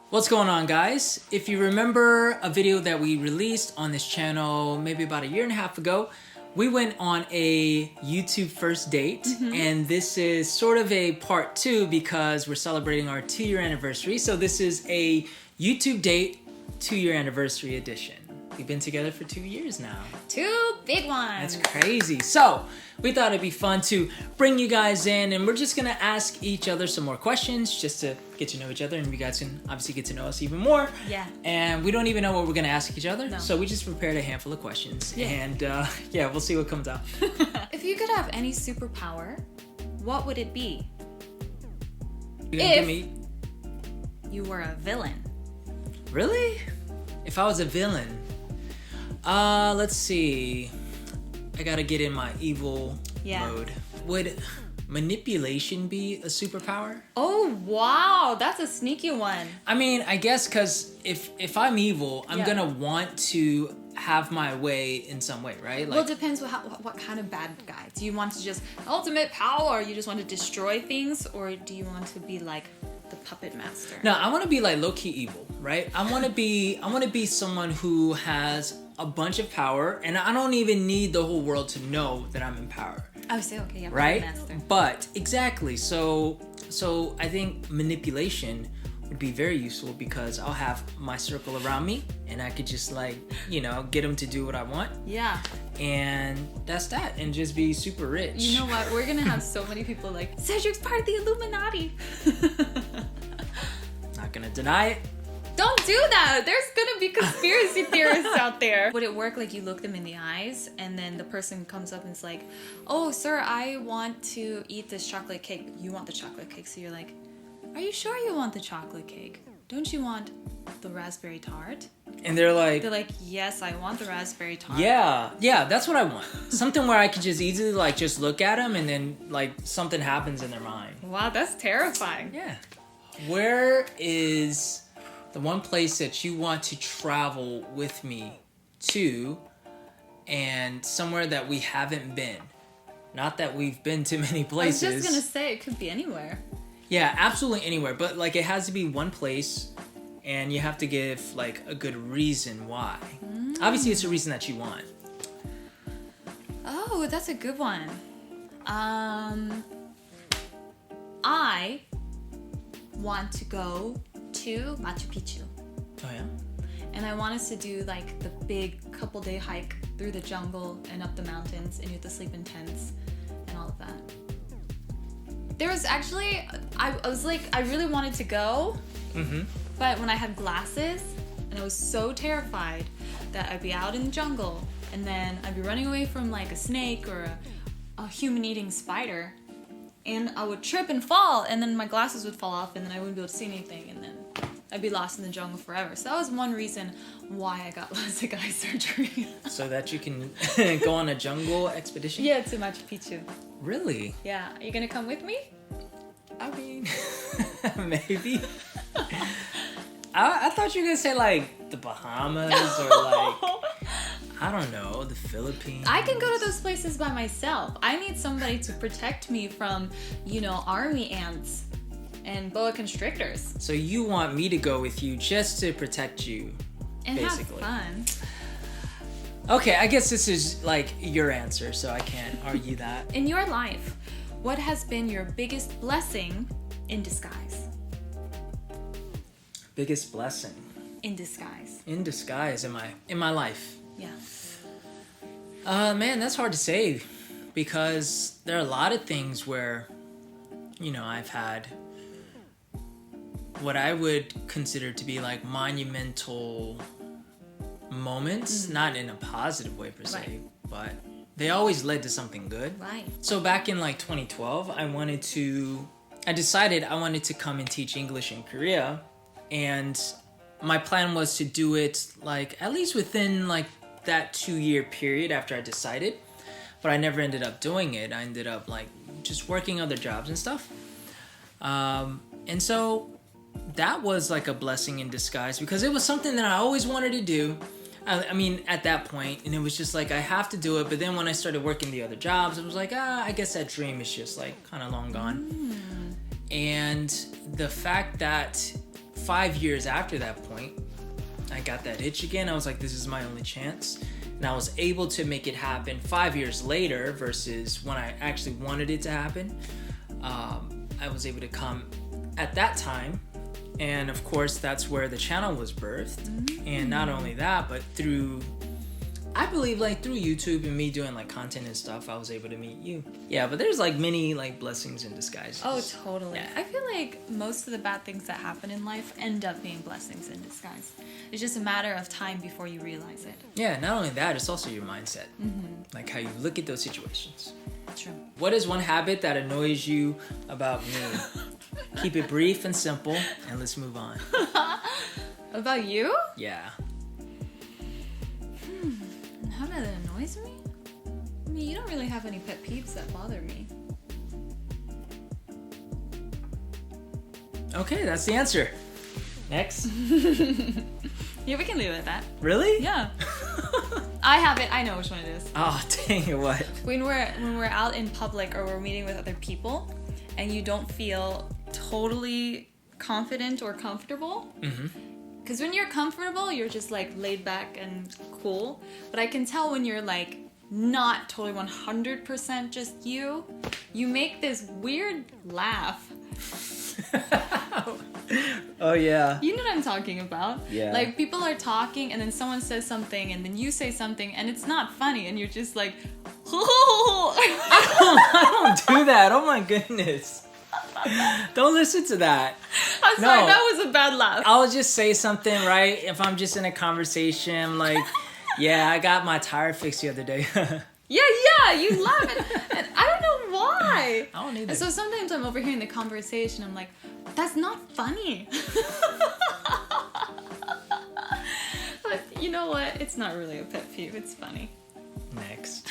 What's going on, guys? If you remember a video that we released on this channel maybe about a year and a half ago, we went on a YouTube first date, and this is sort of a part 2 because we're celebrating our 2-year anniversary. So this is a YouTube date 2-year anniversary edition. We've been together for 2 years now. 2 big ones. That's crazy. So we thought it'd be fun to bring you guys in, and we're just gonna ask each other some more questions just to get to know each other, and you guys can obviously get to know us even more. Yeah. And we don't even know what we're gonna ask each other, No. so we just prepared a handful of questions. Yeah. And yeah, we'll see what comes out. If you could have any superpower, what would it be? You gonna give me... You were a villain. Really? If I was a villain? Let's see. I gotta get in my evil mode. Would manipulation be a superpower? Oh, wow. That's a sneaky one. I mean, I guess because if I'm evil, I'm gonna want to have my way in some way, right? Like, Well, it depends what kind of bad guy. Do you want to just ultimate power, or you just want to destroy things, or do you want to be like the puppet master? no, I want to be like low-key evil, right? I want to be someone who has a bunch of power, and I don't even need the whole world to know that I'm in power. I would say, okay, yeah, Right? puppet master. But exactly. So I think manipulation would be very useful because I'll have my circle around me, and I could just like, get them to do what I want, Yeah. and that's that, and just be super rich. You know what? We're gonna have so many people like, Cedric's part of the Illuminati. Not gonna deny it. Don't do that. There's gonna be conspiracy theorists out there. Would it work like you look them in the eyes and then the person comes up and is like, oh, sir, I want to eat this chocolate cake. You want the chocolate cake. So you're like, are you sure you want the chocolate cake? Don't you want the raspberry tart? And they're like, yes, I want the raspberry tart. yeah, that's what I want. Something where I could just easily like just look at them, and then like something happens in their mind. Wow, that's terrifying. Yeah. Where is the one place that you want to travel with me to, and somewhere that we haven't been? Not that we've been to many places. I was just gonna say it could be anywhere. Yeah, absolutely anywhere. But like it has to be one place, and you have to give like a good reason why. Obviously, it's a reason that you want. Oh, that's a good one. I want to go to Machu Picchu. Oh yeah? And I want us to do like the big couple-day hike through the jungle and up the mountains, and you have to sleep in tents and all of that. There was actually, I was like, I really wanted to go, but when I had glasses, and I was so terrified that I'd be out in the jungle, and then I'd be running away from like a snake or a human-eating spider, and I would trip and fall, and then my glasses would fall off, and then I wouldn't be able to see anything, and then I'd be lost in the jungle forever. So that was one reason why I got LASIK eye surgery. So that you can go on a jungle expedition? Yeah, to Machu Picchu. Really? Yeah, are you gonna come with me? I mean, maybe. I thought you were gonna say like the Bahamas or like, I don't know, the Philippines. I can go to those places by myself. I need somebody to protect me from, army ants and boa constrictors. So you want me to go with you just to protect you, And basically. have fun. Okay, I guess this is like your answer, so I can't argue that. In your life, what has been your biggest blessing in disguise? Biggest blessing In disguise. in disguise in my life. Yeah. Man, that's hard to say because there are a lot of things where, I've had what I would consider to be like monumental moments, not in a positive way per se, Right. but they always led to something good. Right. So back in like 2012, I decided I wanted to come and teach English in Korea, and my plan was to do it like at least within like that 2-year period after I decided, but I never ended up doing it. I ended up like just working other jobs and stuff. And so that was like a blessing in disguise because it was something that I always wanted to do. I mean, at that point, and it was just like, I have to do it. But then when I started working the other jobs, it was like, I guess that dream is just like kind of long gone. And the fact that 5 years after that point, I got that itch again. I was like, this is my only chance. And I was able to make it happen 5 years later versus when I actually wanted it to happen. I was able to come at that time. And of course, that's where the channel was birthed. And not only that, but through, I believe, like through YouTube and me doing like content and stuff, I was able to meet you. Yeah, but there's like many like blessings in disguise. Oh, totally. Yeah. I feel like most of the bad things that happen in life end up being blessings in disguise. It's just a matter of time before you realize it. Yeah, not only that, it's also your mindset. Like how you look at those situations. True. What is one habit that annoys you about me? Keep it brief and simple, and let's move on. About you? Yeah. A habit that annoys me? I mean, you don't really have any pet peeves that bother me. Okay, that's the answer. Next. Yeah, we can leave it at that. Really? Yeah. I have it. I know which one it is. Oh, dang it, what? When we're out in public or we're meeting with other people and you don't feel totally confident or comfortable. Because when you're comfortable, you're just like laid back and cool. But I can tell when you're like not totally 100% just you make this weird laugh. Oh, yeah. You know what I'm talking about. Yeah. Like people are talking and then someone says something and then you say something and it's not funny and you're just like, I don't do that. Oh, my goodness. Don't listen to that. I'm sorry, that was a bad laugh. I'll just say something, right? If I'm just in a conversation, like, yeah, I got my tire fixed the other day. Yeah, you laugh and I don't know why. I don't either. And so sometimes I'm overhearing the conversation, I'm like, that's not funny. But you know what? It's not really a pet peeve, it's funny. Next.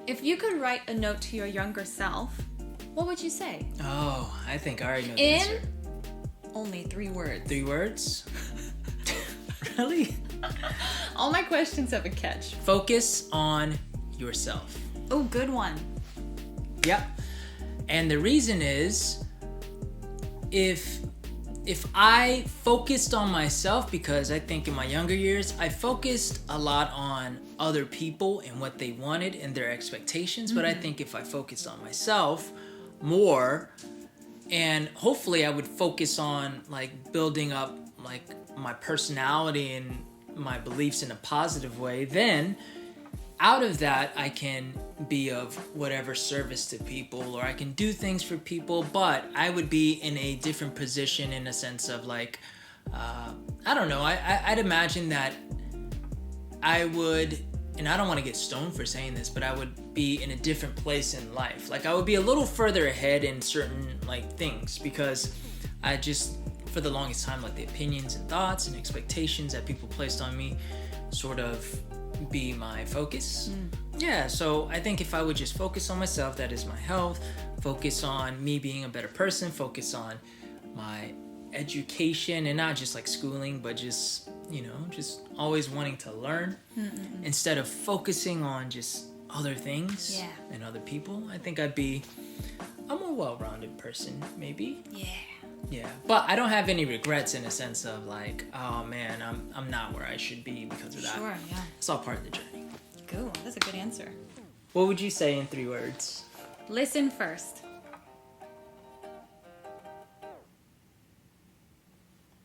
If you could write a note to your younger self, what would you say? Oh, I think I already know the In answer. only 3 words. 3 words? Really? All my questions have a catch. Focus on yourself. Oh, good one. Yep. And the reason is, if I focused on myself, because I think in my younger years, I focused a lot on other people and what they wanted and their expectations. But I think if I focused on myself more, and hopefully I would focus on like building up like my personality and my beliefs in a positive way, then out of that I can be of whatever service to people, or I can do things for people, but I would be in a different position in a sense of like, I don't know, I'd imagine that I would, and I don't want to get stoned for saying this, but I would be in a different place in life. Like I would be a little further ahead in certain like things, because I just, for the longest time, like the opinions and thoughts and expectations that people placed on me sort of be my focus. Yeah, so I think if I would just focus on myself, that is my health, focus on me being a better person, focus on my education, and not just like schooling, but just, you know, just always wanting to learn instead of focusing on just other things and other people. I think I'd be a more well-rounded person, maybe. Yeah, but I don't have any regrets in a sense of like, oh man, I'm not where I should be because of that. Sure, yeah. It's all part of the journey. Cool, that's a good answer. What would you say in 3 words? Listen first.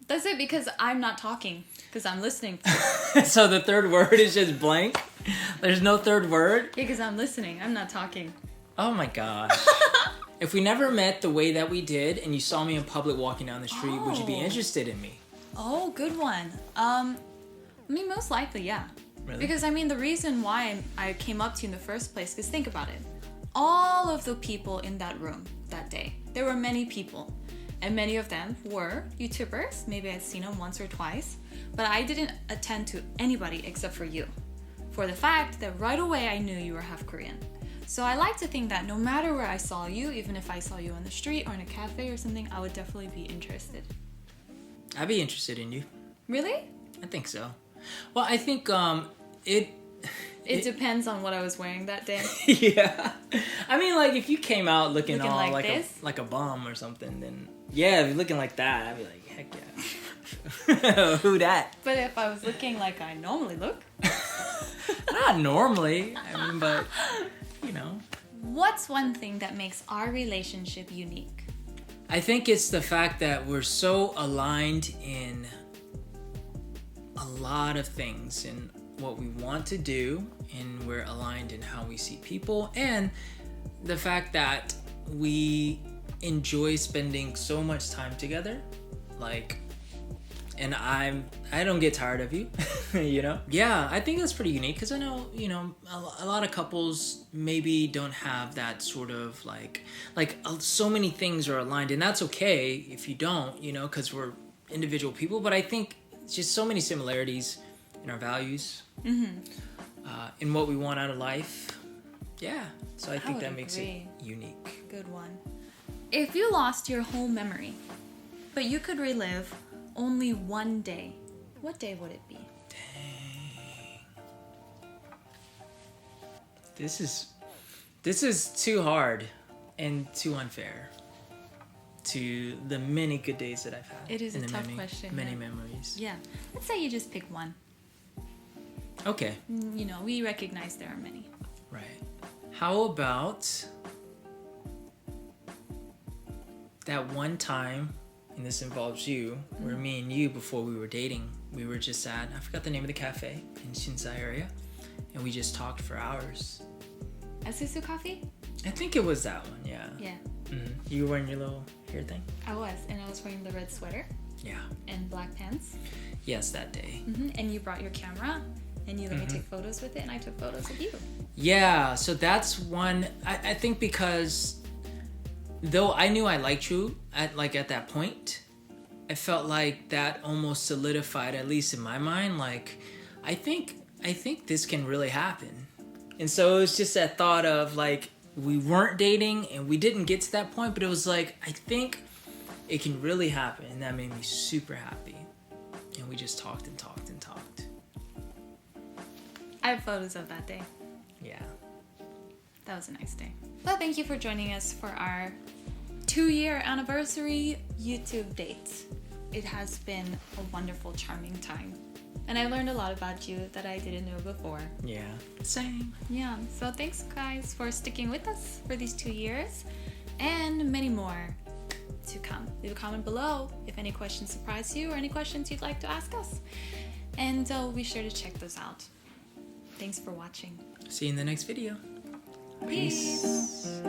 That's it, because I'm not talking, because I'm listening. So the 3rd word is just blank? There's no 3rd word? Yeah, because I'm listening. I'm not talking. Oh my gosh. If we never met the way that we did and you saw me in public walking down the street, would you be interested in me? Oh, good one. I mean, most likely, yeah. Really? Because, I mean, the reason why I came up to you in the first place, because think about it. All of the people in that room that day, there were many people. And many of them were YouTubers. Maybe I'd seen them once or twice. But I didn't attend to anybody except for you. For the fact that right away I knew you were half Korean. So I like to think that no matter where I saw you, even if I saw you on the street or in a cafe or something, I would definitely be interested. I'd be interested in you. Really? I think so. Well, I think it depends on what I was wearing that day. Yeah. I mean, like, if you came out looking all like this? like a bum or something, then yeah, if you're looking like that, I'd be like, Heck yeah. Who dat? But if I was looking like I normally look. Not normally. I mean, but, you know. What's one thing that makes our relationship unique? I think it's the fact that we're so aligned in a lot of things, in what we want to do, and we're aligned in how we see people, and the fact that we enjoy spending so much time together. Like, and I don't get tired of you, you know? Yeah, I think that's pretty unique because I know, you know, a lot of couples maybe don't have that sort of like so many things are aligned, and that's okay if you don't, you know, because we're individual people. But I think it's just so many similarities in our values, in what we want out of life. Yeah, so I think that makes it unique. Good one. If you lost your whole memory, but you could relive only one day, what day would it be? Dang. This is too hard and too unfair to the many good days that I've had. It is a tough question. Many memories. Yeah. Let's say you just pick one. Okay. You know, we recognize there are many. Right. How about that one time, and this involves you, where me and you, before we were dating, we were just at, I forgot the name of the cafe in Shinsai area, and we just talked for hours. Asusu Coffee? I think it was that one, yeah. Yeah. You were wearing your little hair thing? I was, and I was wearing the red sweater. Yeah. And black pants. Yes, that day. And you brought your camera, and you let me take photos with it, and I took photos of you. Yeah, so that's one, I think, because though I knew I liked you at that point, I felt like that almost solidified, at least in my mind, like, I think this can really happen. And so it was just that thought of, like, we weren't dating and we didn't get to that point, but it was like, I think it can really happen, and that made me super happy. And we just talked and talked and talked. I have photos of that day. Yeah. That was a nice day. Well, thank you for joining us for our 2-year anniversary YouTube date. It has been a wonderful, charming time. And I learned a lot about you that I didn't know before. Yeah. Same. Yeah. So thanks, guys, for sticking with us for these 2 years. And many more to come. Leave a comment below if any questions surprise you or any questions you'd like to ask us. And be sure to check those out. Thanks for watching. See you in the next video. Peace.